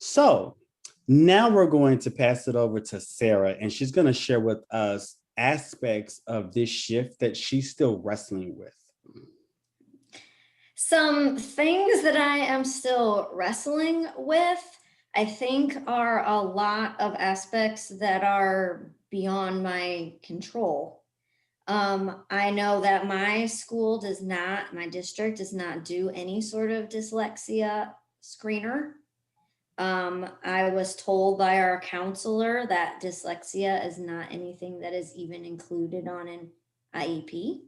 So now we're going to pass it over to Sarah, and she's going to share with us aspects of this shift that she's still wrestling with. Some things that I am still wrestling with, I think, are a lot of aspects that are beyond my control. I know that my district does not do any sort of dyslexia screener. I was told by our counselor that dyslexia is not anything that is even included on an IEP.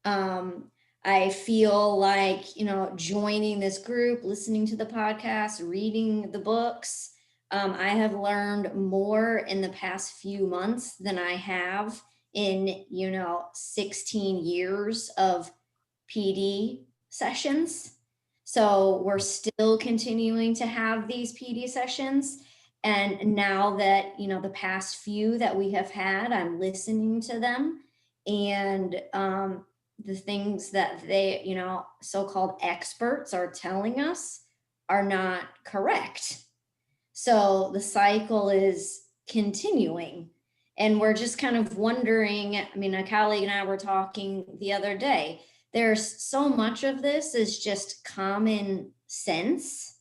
Um, I feel like, joining this group, listening to the podcast, reading the books, I have learned more in the past few months than I have in, 16 years of PD sessions. So we're still continuing to have these PD sessions. And now that, the past few that we have had, I'm listening to them. And the things that they, so-called experts are telling us are not correct. So the cycle is continuing. And we're just kind of wondering, a colleague and I were talking the other day, there's so much of this is just common sense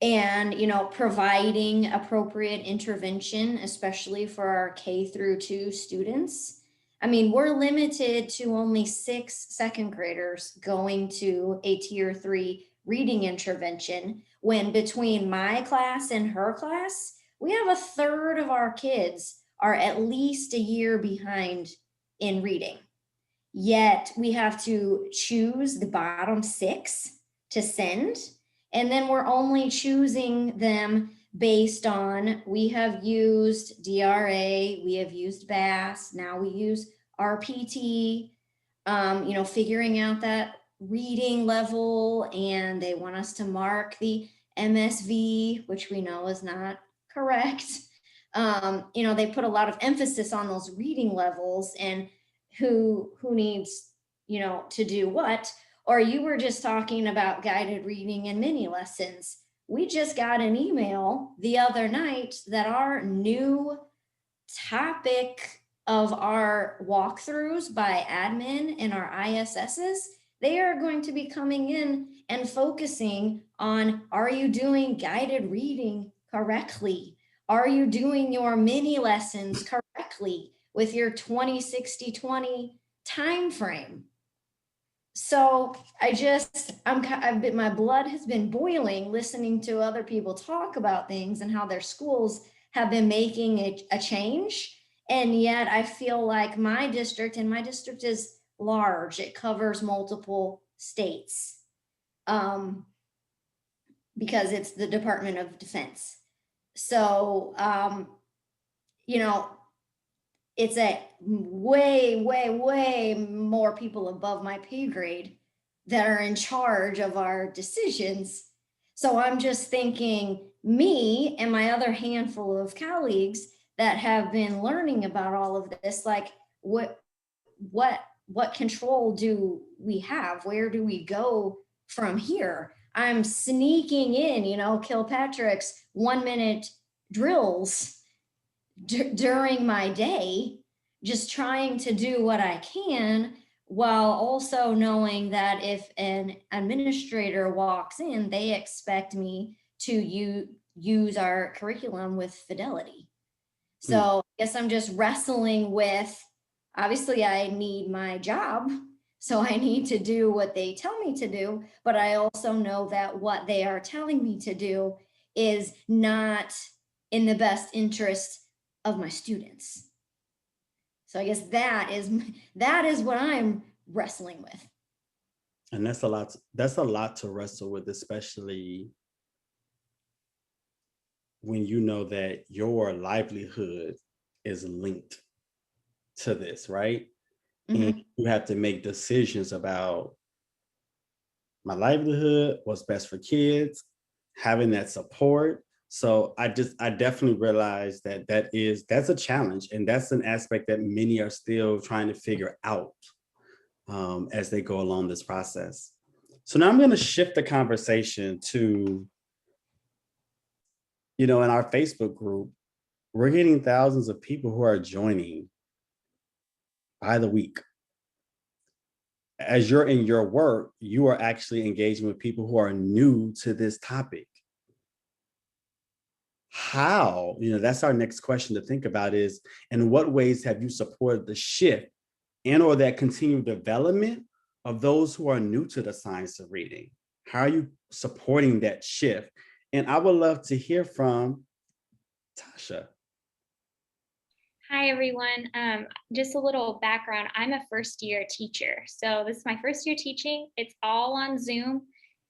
and, providing appropriate intervention, especially for our K-2 students. We're limited to only 6 second graders going to a tier 3 reading intervention, when between my class and her class, we have a third of our kids are at least a year behind in reading. Yet we have to choose the bottom 6 to send. And then we're only choosing them based on, we have used DRA, we have used BASS, now we use RPT, figuring out that reading level, and they want us to mark the MSV, which we know is not correct. They put a lot of emphasis on those reading levels and who needs, to do what. Or you were just talking about guided reading and mini lessons. We just got an email the other night that our new topic of our walkthroughs by admin and our ISSs, they are going to be coming in and focusing on, are you doing guided reading correctly? Are you doing your mini lessons correctly with your 20-60-20 time frame? So my blood has been boiling listening to other people talk about things and how their schools have been making a change. And yet I feel like my district is large. It covers multiple states because it's the Department of Defense. So, it's a way more people above my pay grade that are in charge of our decisions. So I'm just thinking, me and my other handful of colleagues that have been learning about all of this, like what control do we have? Where do we go from here? I'm sneaking in, Kilpatrick's 1-minute drills during my day, just trying to do what I can, while also knowing that if an administrator walks in, they expect me to use our curriculum with fidelity. So I guess I'm just wrestling with, obviously I need my job, so I need to do what they tell me to do, but I also know that what they are telling me to do is not in the best interest of my students. So I guess that is what I'm wrestling with. And that's a lot to wrestle with, especially when you know that your livelihood is linked to this, right? Mm-hmm. And you have to make decisions about my livelihood, what's best for kids, having that support. So I definitely realize that's a challenge, and that's an aspect that many are still trying to figure out as they go along this process. So now I'm going to shift the conversation to in our Facebook group, we're getting thousands of people who are joining by the week. As you're in your work, you are actually engaging with people who are new to this topic. How, that's our next question to think about is, in what ways have you supported the shift and or that continued development of those who are new to the science of reading? How are you supporting that shift? And I would love to hear from Tasha. Hi, everyone. Just a little background. I'm a first year teacher. So this is my first year teaching. It's all on Zoom.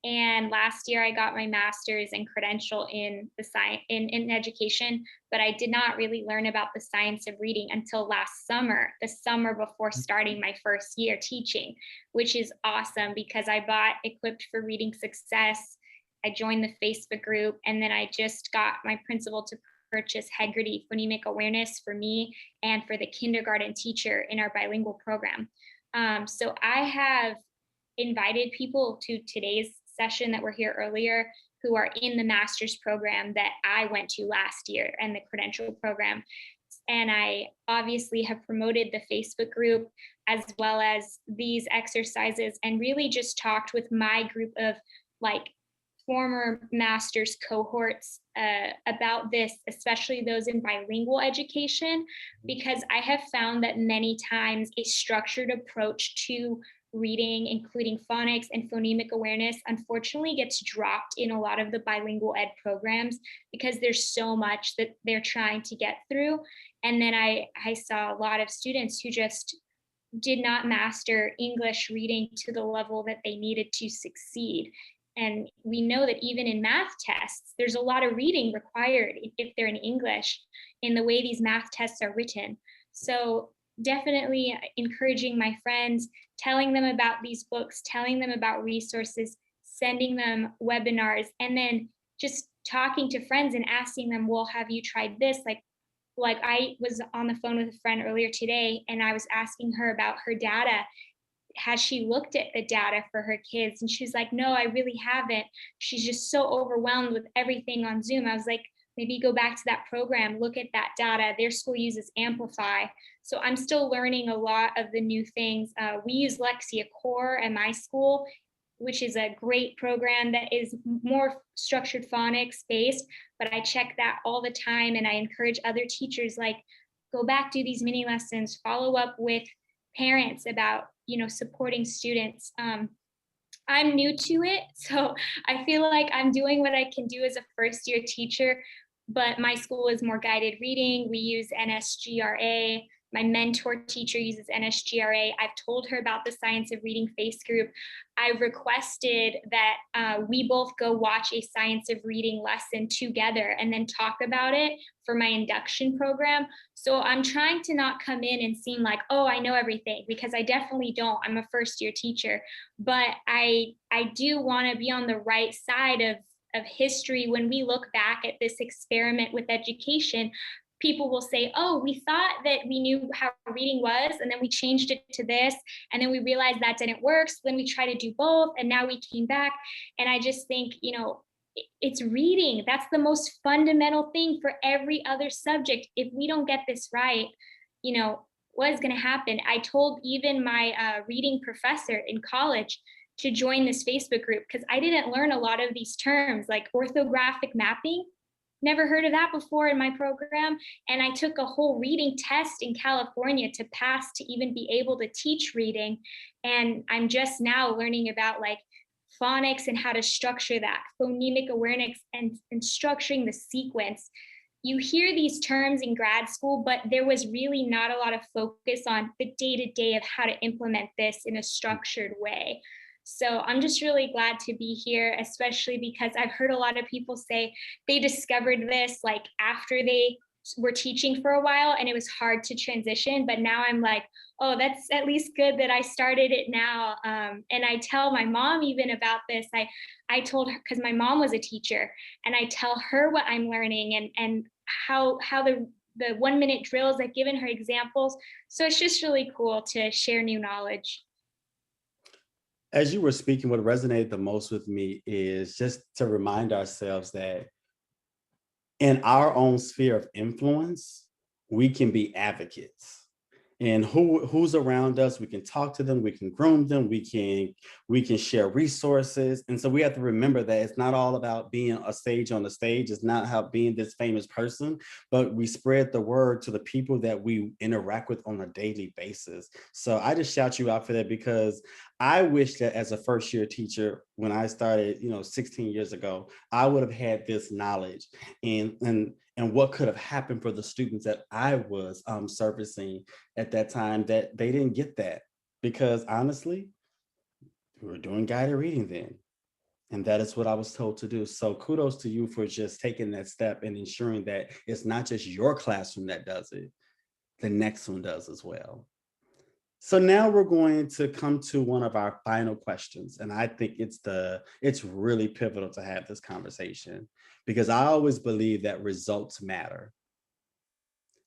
And last year I got my master's and credential in the science in education, but I did not really learn about the science of reading until last summer, the summer before starting my first year teaching, which is awesome because I bought Equipped for Reading Success. I joined the Facebook group, and then I just got my principal to purchase Heggerty Phonemic Awareness for me and for the kindergarten teacher in our bilingual program. So I have invited people to today's session that were here earlier who are in the master's program that I went to last year and the credential program. And I obviously have promoted the Facebook group as well as these exercises and really just talked with my group of like former master's cohorts about this, especially those in bilingual education, because I have found that many times a structured approach to reading, including phonics and phonemic awareness, unfortunately gets dropped in a lot of the bilingual ed programs because there's so much that they're trying to get through. And then I saw a lot of students who just did not master English reading to the level that they needed to succeed. And we know that even in math tests, there's a lot of reading required if they're in English in the way these math tests are written. So definitely encouraging my friends, telling them about these books, telling them about resources, sending them webinars, and then just talking to friends and asking them, well, have you tried this? Like I was on the phone with a friend earlier today and I was asking her about her data. Has she looked at the data for her kids? And she's like, no, I really haven't. She's just so overwhelmed with everything on Zoom. I was like, maybe go back to that program, look at that data. Their school uses Amplify. So I'm still learning a lot of the new things. We use Lexia Core at my school, which is a great program that is more structured phonics based, but I check that all the time. And I encourage other teachers, like, go back, do these mini lessons, follow up with parents about supporting students. I'm new to it, so I feel like I'm doing what I can do as a first year teacher, but my school is more guided reading. We use NSGRA. My mentor teacher uses NSGRA. I've told her about the Science of Reading Face group. I've requested that we both go watch a Science of Reading lesson together and then talk about it for my induction program. So I'm trying to not come in and seem like, oh, I know everything, because I definitely don't. I'm a first year teacher, but I do want to be on the right side of history. When we look back at this experiment with education, people will say, oh, we thought that we knew how reading was, and then we changed it to this, and then we realized that didn't work, so then we tried to do both, and now we came back. And I just think, it's reading. That's the most fundamental thing for every other subject. If we don't get this right, what is going to happen? I told even my reading professor in college to join this Facebook group because I didn't learn a lot of these terms like orthographic mapping. Never heard of that before in my program. And I took a whole reading test in California to pass to even be able to teach reading. And I'm just now learning about like phonics and how to structure that, phonemic awareness and structuring the sequence. You hear these terms in grad school, but there was really not a lot of focus on the day-to-day of how to implement this in a structured way. So I'm just really glad to be here, especially because I've heard a lot of people say they discovered this like after they were teaching for a while and it was hard to transition. But now I'm like, oh, that's at least good that I started it now. And I tell my mom even about this. I told her, because my mom was a teacher, and I tell her what I'm learning and how the 1 minute drills, I've given her examples. So it's just really cool to share new knowledge. As you were speaking, what resonated the most with me is just to remind ourselves that in our own sphere of influence, we can be advocates. And who's around us, we can talk to them, we can groom them, we can share resources. And so we have to remember that it's not all about being a sage on the stage. It's not how being this famous person, but we spread the word to the people that we interact with on a daily basis. So I just shout you out for that, because I wish that as a first year teacher, when I started, 16 years ago, I would have had this knowledge and what could have happened for the students that I was servicing at that time, that they didn't get that, because honestly, we were doing guided reading then. And that is what I was told to do. So kudos to you for just taking that step and ensuring that it's not just your classroom that does it, the next one does as well. So now we're going to come to one of our final questions. And I think it's really pivotal to have this conversation, because I always believe that results matter.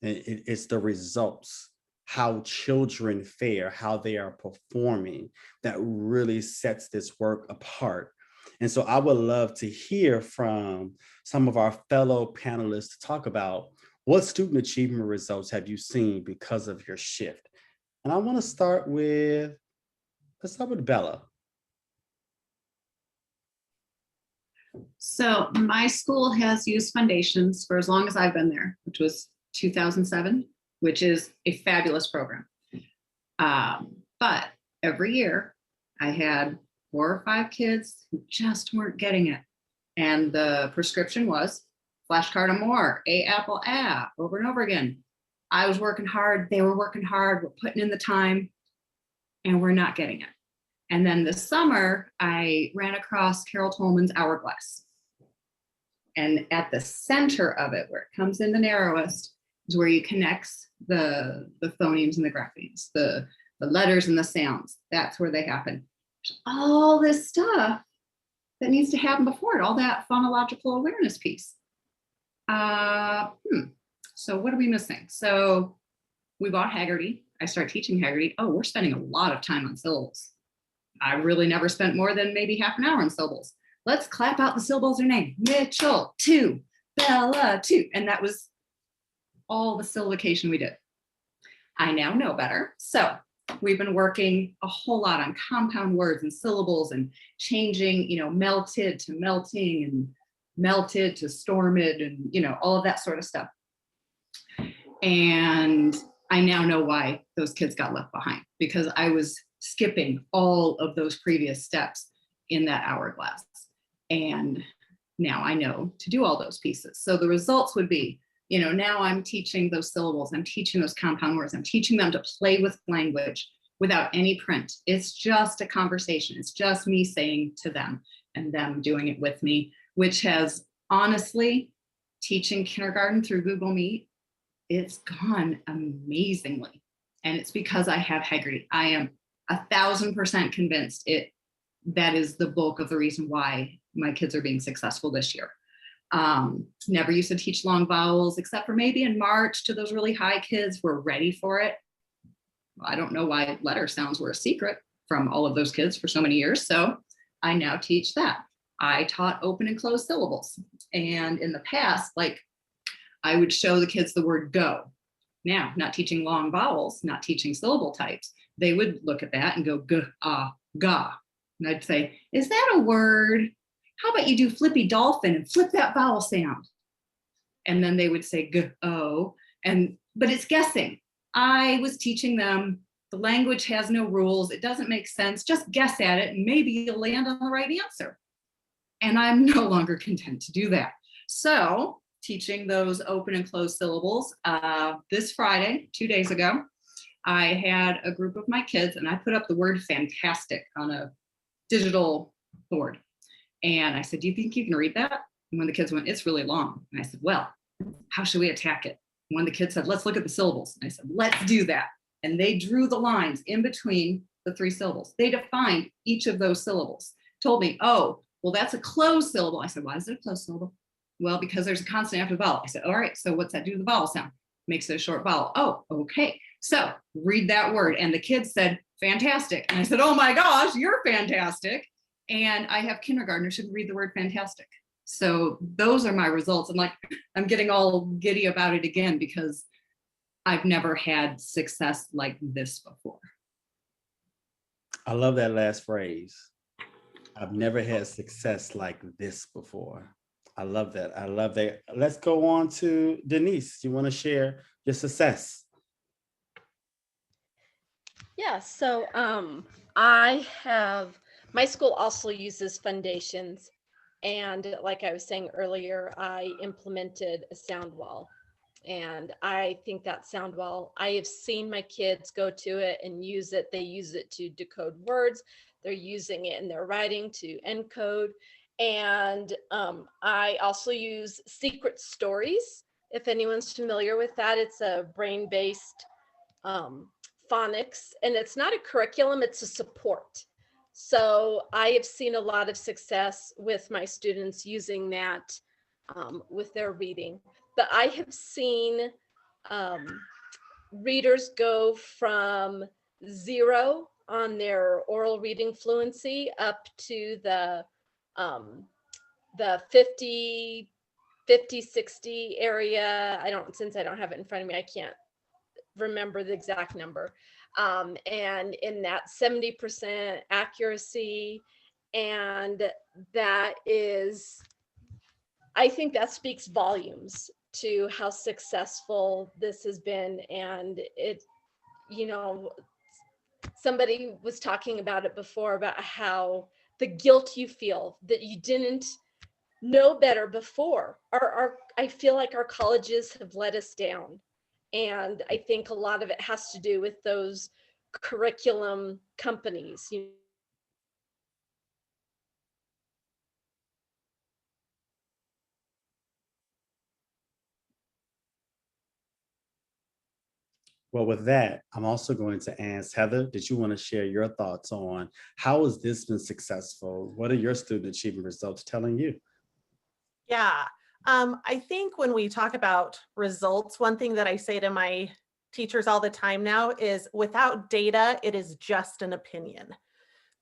And it's the results, how children fare, how they are performing, that really sets this work apart. And so I would love to hear from some of our fellow panelists to talk about what student achievement results have you seen because of your shift. And I want to let's start with Bella. So my school has used foundations for as long as I've been there, which was 2007, which is a fabulous program. But every year I had 4 or 5 kids who just weren't getting it. And the prescription was flashcard or more, A apple, over and over again. I was working hard, they were working hard, we're putting in the time, and we're not getting it. And then this summer, I ran across Carol Tolman's Hourglass. And at the center of it, where it comes in the narrowest, is where you connect the phonemes and the graphemes, the letters and the sounds. That's where they happen. There's all this stuff that needs to happen before it, all that phonological awareness piece. So what are we missing? So we bought Haggerty. I start teaching Haggerty. Oh, we're spending a lot of time on syllables. I really never spent more than maybe half an hour on syllables. Let's clap out the syllables of your name. Mitchell, 2, Bella, 2. And that was all the syllabication we did. I now know better. So we've been working a whole lot on compound words and syllables and changing, melted to melting and melted to stormed and, all of that sort of stuff. And I now know why those kids got left behind, because I was skipping all of those previous steps in that hourglass. And now I know to do all those pieces. So the results would be, now I'm teaching those syllables, I'm teaching those compound words, I'm teaching them to play with language without any print. It's just a conversation. It's just me saying to them and them doing it with me, which has honestly, teaching kindergarten through Google Meet, it's gone amazingly. And it's because I have Haggerty. I am 1,000% convinced that is the bulk of the reason why my kids are being successful this year. Never used to teach long vowels, except for maybe in March to those really high kids who were ready for it. I don't know why letter sounds were a secret from all of those kids for so many years. So I now teach that. I taught open and closed syllables. And in the past, I would show the kids the word go. Now, not teaching long vowels, not teaching syllable types. They would look at that and go, g, ah, ga. And I'd say, is that a word? How about you do flippy dolphin and flip that vowel sound? And then they would say, g, oh. But it's guessing. I was teaching them the language has no rules. It doesn't make sense. Just guess at it and maybe you'll land on the right answer. And I'm no longer content to do that. So teaching those open and closed syllables, this Friday, 2 days ago, I had a group of my kids and I put up the word fantastic on a digital board. And I said, do you think you can read that? And when the kids went, it's really long. And I said, well, how should we attack it? And when the kids said, let's look at the syllables. And I said, let's do that. And they drew the lines in between the 3 syllables. They defined each of those syllables, told me, oh, well, that's a closed syllable. I said, why is it a closed syllable? Well, because there's a consonant after the vowel. I said, all right, so what's that do to the vowel sound? Makes it a short vowel. Oh, okay. So read that word. And the kids said, fantastic. And I said, oh my gosh, you're fantastic. And I have kindergartners who read the word fantastic. So those are my results. I'm like, I'm getting all giddy about it again because I've never had success like this before. I love that last phrase. I've never had success like this before. I love that. I love that. Let's go on to Denise. You want to share your success? Yeah, so I have, my school also uses foundations. And like I was saying earlier, I implemented a sound wall. And I think that sound wall, I have seen my kids go to it and use it. They use it to decode words. They're using it in their writing to encode. And I also use secret stories. If anyone's familiar with that, it's a brain-based phonics, and it's not a curriculum, it's a support. So I have seen a lot of success with my students using that with their reading. But I have seen readers go from 0 on their oral reading fluency up to the 50, 60 area. Since I don't have it in front of me, I can't remember the exact number. And in that 70% accuracy. And that is, I think that speaks volumes to how successful this has been. And it, you know, somebody was talking about it before, about how the guilt you feel that you didn't know better before. I feel like our colleges have let us down. And I think a lot of it has to do with those curriculum companies. Well, with that, I'm also going to ask Heather, did you want to share your thoughts on how has this been successful? What are your student achievement results telling you? Yeah, I think when we talk about results, one thing that I say to my teachers all the time now is, without data, it is just an opinion.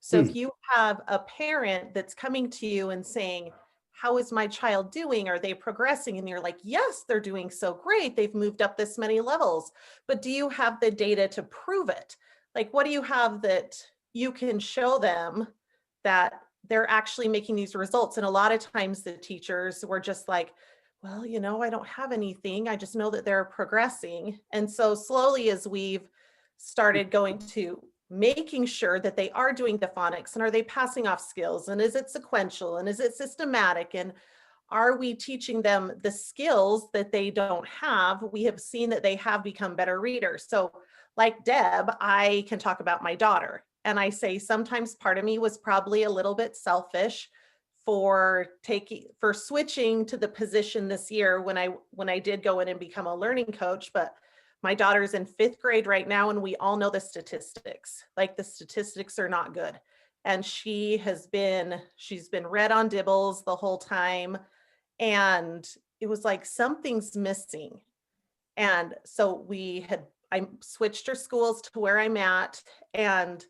So if you have a parent that's coming to you and saying, how is my child doing? Are they progressing? And you're like, yes, they're doing so great. They've moved up this many levels. But do you have the data to prove it? Like, what do you have that you can show them that they're actually making these results? And a lot of times the teachers were just like, well, I don't have anything. I just know that they're progressing. And so slowly, as we've started going to making sure that they are doing the phonics, and are they passing off skills, and is it sequential, and is it systematic, and are we teaching them the skills that they don't have, we have seen that they have become better readers. So like Deb, I can talk about my daughter, and I say sometimes part of me was probably a little bit selfish for switching to the position this year when I did go in and become a learning coach. But my daughter's in 5th grade right now, and we all know the statistics. Like, the statistics are not good. And she's been red on dibbles the whole time. And it was like, something's missing. And so I switched her schools to where I'm at, and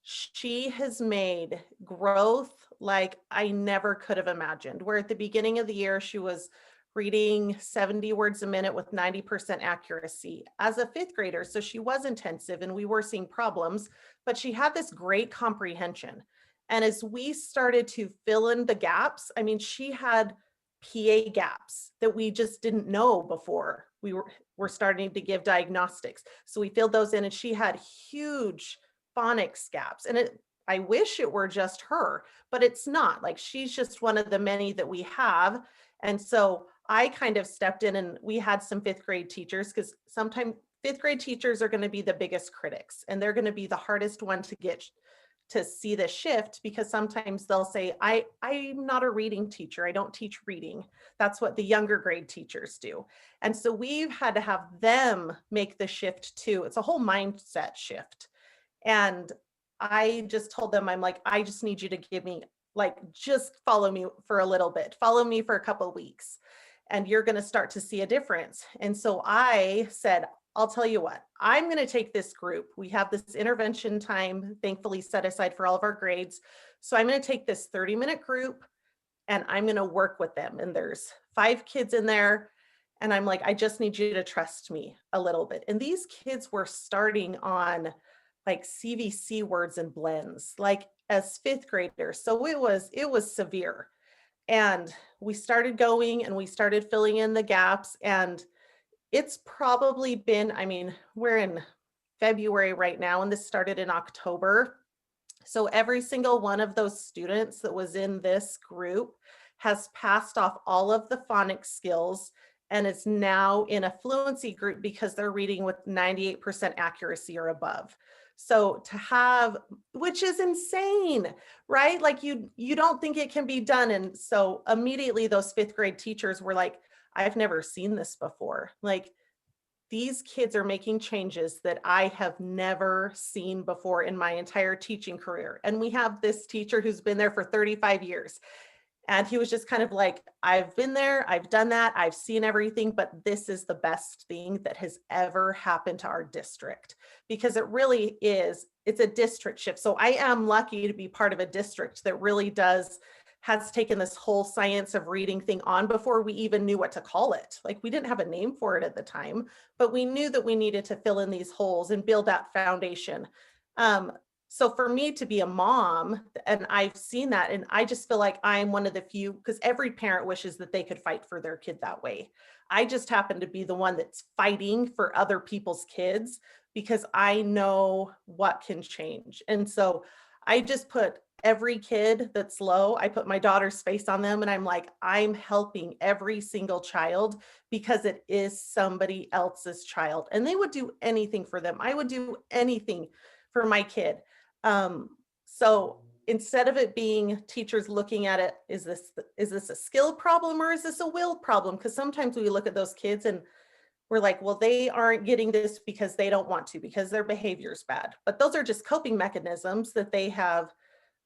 she has made growth like I never could have imagined. Where at the beginning of the year, she was reading 70 words a minute with 90% accuracy as a 5th grader. So she was intensive and we were seeing problems, but she had this great comprehension. And as we started to fill in the gaps, I mean, she had PA gaps that we just didn't know before we were starting to give diagnostics. So we filled those in, and she had huge phonics gaps. And I wish it were just her, but it's not. Like, she's just one of the many that we have. And so I kind of stepped in, and we had some 5th grade teachers, because sometimes 5th grade teachers are going to be the biggest critics, and they're going to be the hardest one to get to see the shift, because sometimes they'll say, I'm not a reading teacher. I don't teach reading. That's what the younger grade teachers do. And so we've had to have them make the shift too. It's a whole mindset shift. And I just told them, I'm like, I just need you to give me, like, just follow me for a little bit, follow me for a couple of weeks, and you're going to start to see a difference. And so I said, I'll tell you what, I'm going to take this group. We have this intervention time, thankfully, set aside for all of our grades. So I'm going to take this 30-minute group, and I'm going to work with them. And there's 5 kids in there. And I'm like, I just need you to trust me a little bit. And these kids were starting on like CVC words and blends, like as 5th graders. So it was severe. And we started going and we started filling in the gaps. And it's probably been, I mean, we're in February right now, and this started in October. So every single one of those students that was in this group has passed off all of the phonics skills and is now in a fluency group because they're reading with 98% accuracy or above. So to have, which is insane, right? Like you don't think it can be done. And so immediately those 5th grade teachers were like, I've never seen this before. Like, these kids are making changes that I have never seen before in my entire teaching career. And we have this teacher who's been there for 35 years. And he was just kind of like, I've been there, I've done that, I've seen everything, but this is the best thing that has ever happened to our district, because it really is, it's a district shift. So I am lucky to be part of a district that really has taken this whole science of reading thing on before we even knew what to call it. Like, we didn't have a name for it at the time, but we knew that we needed to fill in these holes and build that foundation. So for me to be a mom, and I've seen that, and I just feel like I'm one of the few, because every parent wishes that they could fight for their kid that way. I just happen to be the one that's fighting for other people's kids because I know what can change. And so I just put every kid that's low, I put my daughter's face on them, and I'm like, I'm helping every single child because it is somebody else's child. And they would do anything for them. I would do anything for my kid. So instead of it being teachers looking at it, is this a skill problem or is this a will problem? Because sometimes we look at those kids and we're like, well, they aren't getting this because they don't want to, because their behavior is bad. But those are just coping mechanisms that they have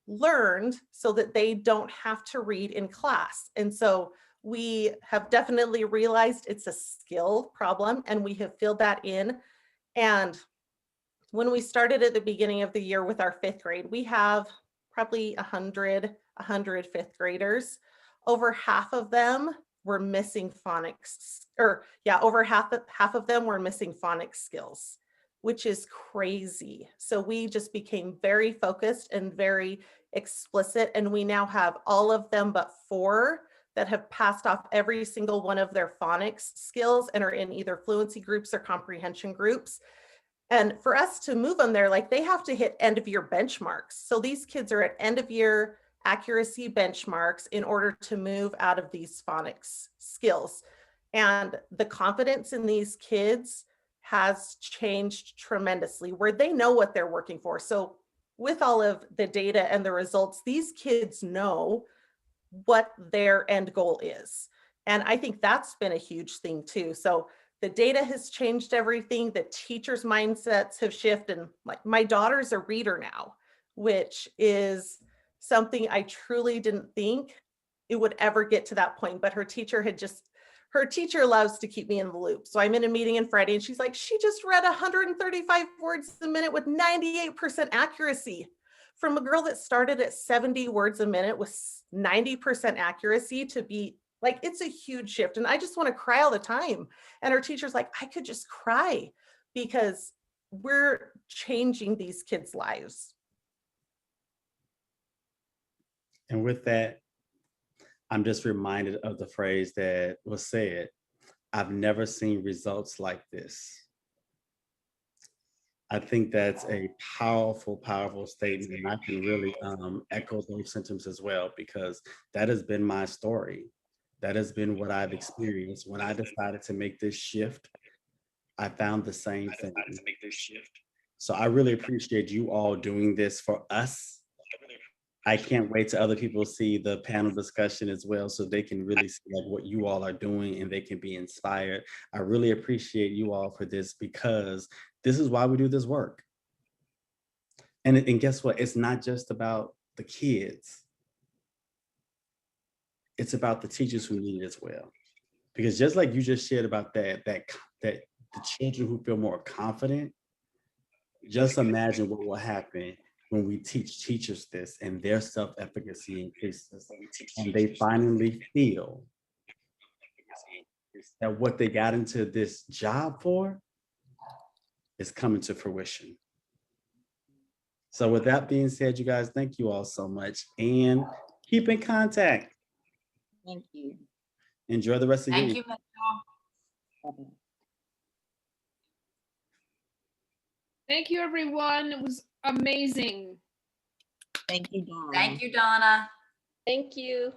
learned so that they don't have to read in class. And so we have definitely realized it's a skill problem, and we have filled that in. And when we started at the beginning of the year with our 5th grade, we have probably 100 5th graders. Over half of them were missing phonics, over half of them were missing phonics skills, which is crazy. So we just became very focused and very explicit, and we now have all of them but 4 that have passed off every single one of their phonics skills and are in either fluency groups or comprehension groups. And for us to move them there, like, they have to hit end of year benchmarks. So these kids are at end of year accuracy benchmarks in order to move out of these phonics skills. And the confidence in these kids has changed tremendously, where they know what they're working for. So with all of the data and the results, these kids know what their end goal is. And I think that's been a huge thing too. So the data has changed everything. The teachers' mindsets have shifted. And like, my daughter's a reader now, which is something I truly didn't think it would ever get to that point. But her teacher loves to keep me in the loop. So I'm in a meeting on Friday and she's like, she just read 135 words a minute with 98% accuracy. From a girl that started at 70 words a minute with 90% accuracy to be like, it's a huge shift. And I just want to cry all the time. And her teacher's like, I could just cry because we're changing these kids' lives. And with that, I'm just reminded of the phrase that was said, I've never seen results like this. I think that's a powerful, powerful statement. And I can really echo those sentiments as well, because that has been my story. That has been what I've experienced. When I decided to make this shift, I found the same thing. So I really appreciate you all doing this for us. I can't wait till other people see the panel discussion as well, so they can really see like what you all are doing and they can be inspired. I really appreciate you all for this, because this is why we do this work. And guess what? It's not just about the kids. It's about the teachers who need it as well. Because just like you just shared about that the children who feel more confident, just imagine what will happen when we teach teachers this and their self-efficacy increases, and they finally feel that what they got into this job for is coming to fruition. So with that being said, you guys, thank you all so much, and keep in contact. Thank you. Enjoy the rest of your Thank week. you, Mitchell. Thank you, everyone. It was amazing. Thank you, Donna. Thank you, Donna. Thank you.